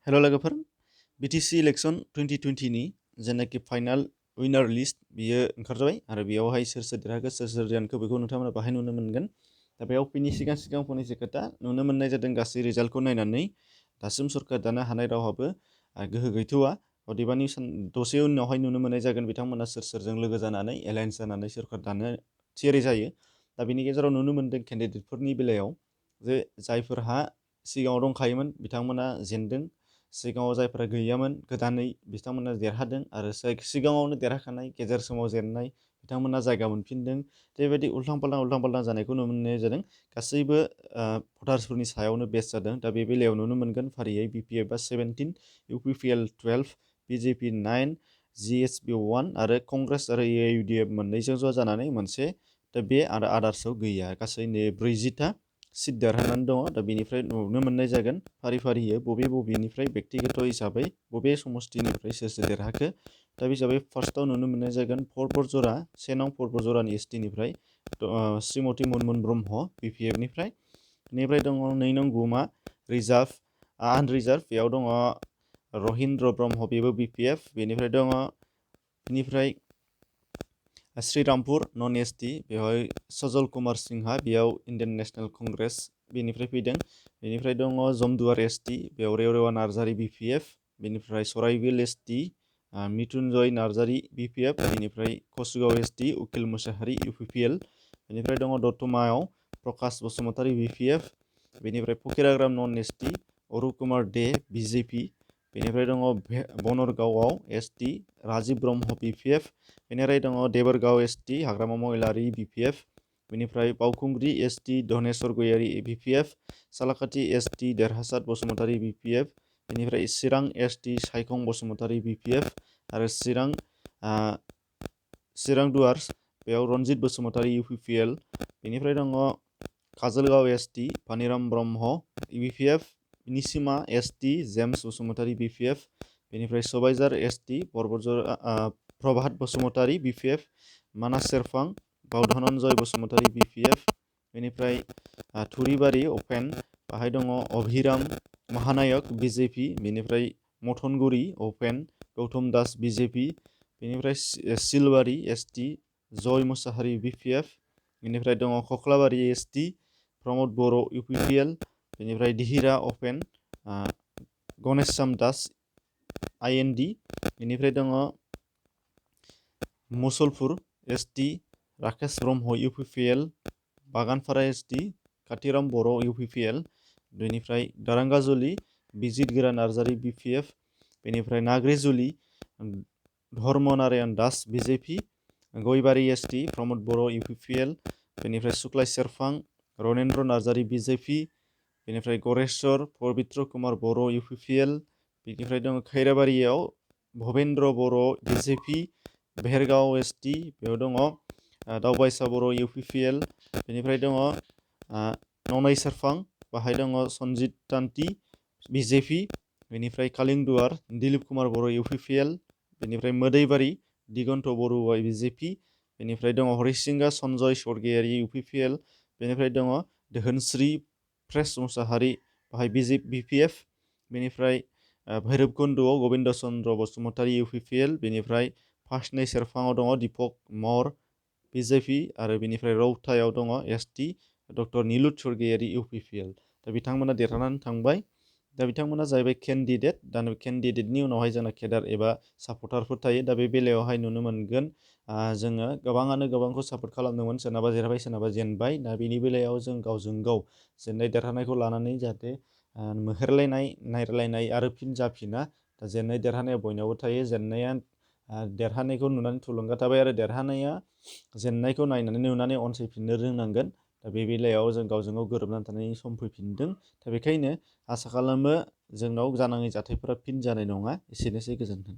हेल' लोगोफोर BTC election 2020 नि जेनाखि फाइनाल उइनार लिस्ट बियो ओंखारजाबाय आरो बेयावहाय सोर सोर देरहाखो सोर सोर जेनखो बेखौ नोंथांमोना बाहाय नुनो मोनगोन। दा बेयाव फैनि सिगां फंनैसो खोथा नुनो मोननाय जादों गासै रिजाल्टखौ नायनानै दासिम सरकार दानो हानाय रावहाबो गोहो गैथ'वा। अदेबानि दसे उनावहाय नुनो मोननाय जागोन बिथांमोना सोर सोरजों लोगो जानानै एलायन्स जानानै सरकार दानो थियारि जायो। दा बेनि गेजेराव नुनो मोनदों केन्डिडेटफोरनि बेलायाव जे जायफोरहा सिगाङाव दंखायोमोन बिथांमोना जेनदों, सिगाङाव जायफोरा गैयामोन गोदानै बिथांमोना देरहादों आरो सिगाङावनो देरहाखानाय गेजेर समाव जेननाय बिथांमोना जायगा मोनफिनदों। बेबायदि उल्थां फाल्थां जानायखौ नुनो मोननाय जादों। गासैबो भटार्सफोरनि सायावनो बेस जादों। दा बे बेलायाव नुनो मोनगोन फारियै BPF 17, UPPL 12, BJP 9, GSP 1 आरो कंग्रेस आरो AUDF मोननैजों ज' जानानै मोनसे दा बे आरो आदार्सआव गैया। गासै 40टा सिट देरहानानै दङ। दा बेनिफ्राय नुनो मोननाय जागोन फारि फारियै बबेनिफ्राय व्यक्तिगत हिसाबै बबे समष्टिनिफ्राय सोर देरहाखो। दा बे हिसाबै फार्स्टआव नुनो मोननाय जागोन परबरजरा 1 नं परबरजरानि ST-निफ्राय श्रीमती मुनमुन ब्रह्म BPF-निफ्राय। बेनिफ्राय दङ 2 नं गुमा रिजार्भ आनरिजार्भ, बेयाव दङ रहिन्द्र ब्रह्म बेबो BPF। बेनिफ्राय दङ श्रीरामपुर नन ST, बेवहाय सजल कुमार सिंहा बेयाव इन्डियान नेशनेल कंग्रेस बेनिफ्राय फैदों। बेनिफ्राय दङ जमदुवार ST, बेयाव रेवरेवा नार्जारी BPF। बेनिफ्राय सराइबिल ST मिथुनजय नार्जारी BPF। बेनिफ्राय कसुगाव ST उकिल मुसाहारि UPPL। बेनिफ्राय दङ दतमायाव प्रकाश बसुमतारी BPF। बेनिफ्राय फकिराग्राम नन ST अरुप कुमार दे BJP। बेनिफ्राय दङ बनरगावआव ST राजिब ब्रह्म BPF। बेनिफ्राय दङ देबरगाव ST हाग्रामा महिलारि BPF। बेनिफ्राय बावखुंग्रि ST धनेश्वर गयारि BPF। सालाकाथि ST देरहासात बसुमतारी BPF। बेनिफ्राय चिरां ST सायखं बसुमतारी BPF आरो चिरां दुवार्स बेयाव रनजित बसुमतारी UPPL। बेनिफ्राय दङ काजलगाव ST पानिराम ब्रह्म BPF। निसिमा ST James Basumatary BPF। Benifray सबायझार ST प्रभात बसुमतारी BPF। मानास सेरफां बावधनन्जय बसुमतारी BPF। बेनिफ्राय थुरिबारि अपेन बाहाय दङ अभिराम महानायक BJP। बेनिफ्राय मथनगुरि अपेन गौतम दास BJP। बेनिफ्राय सिलबारि ST जय मुसाहारि BPF। बेनिफ्राय दङ खख्लाबारि ST प्रमद बर' UPPL। बेनिफ्राय दिहिरा अपेन गणेशचाम दास IND। बेनिफ्राय दङ Musalpur ST Rakesh Brahma UPPL। Baganpara ST कातिराम बर' UPPL। बेनिफ्राय दारांगाजुलि बिजित गोरा नार्जारी BPF। बेनिफ्राय नाग्रिजुलि धर्मनारायण दास BJP। गयबारि ST प्रमद बर' UPPL। बेनिफ्राय सुक्लाय सेरफां रनेन्द्र नार्जारी BJP। बेनिफ्राय गरेस्वर पबित्र कुमार बर' UPPL। बेनिफ्राय दङ खैराबारियाव भबेन्द्र बर' BJP। बेहेरगाव ST बेयाव दङ दावबायसा बर' UPPL। बेनिफ्राय दङ ननै सेरफां बाहाय दङ सनजित तान्ति BJP। बेनिफ्राय कालिंदुवार दिलीप कुमार बर' UPPL। बेनिफ्राय मोदैबारि दिगन्त बरुवा BJP। बेनिफ्राय दङ हरिसिंगा सनजय स्वर्गियारि UPPL। बेनिफ्राय दङ दोहोनस्रि प्रेस मुसाहारि बाहाय BPF। बेनिफ्राय भैरबकुन्द'आव गबिन्द चन्द्र बसुमतारी UPPL। बेनिफ्राय फासनै सेरफाङाव दङ दीपक मर BJP आरो बेनिफ्राय रौतायाव दङ ST डक्टर निलुत स्वर्गियारि UPPL। दा बिथांमोना देरहानानै थांबाय। दा बिथांमोना जाहैबाय केन्डिडेट। दा केन्डिडेटनि उनावहाय जोंना केडार एबा सापर्टारफोर थायो। दा बे बेलायावहाय नुनो मोनगोन जोङो गोबाङानो गोबांखौ सापर्ट खालामदोंमोन, सोरनाबा देरहाबाय सोरनाबा जेनबाय। दा बेनि बेलायाव जों गावजों गाव जेननाय देरहानायखौ लानानै जाहाथे मोहेरलायनाय नायलायनाय आरो फिन जाफिना। दा जेननाय देरहानाया बयनावबो थायो। जेननाया देरहानायखौ नुनानै थुलुंगा थाबाय आरो देरहानाया जेननायखौ नुनानै अनसायफिननो रोंनांगोन। दा बे बेलायाव जों गावजों गाव गोरोबनानै थानायनि सम फैफिनदों। दा बेखायनो आसा खालामो जोंनाव जानाङै जाथायफोरा फिन जानाय नङा। एसेनोसै, गोजोन्थों।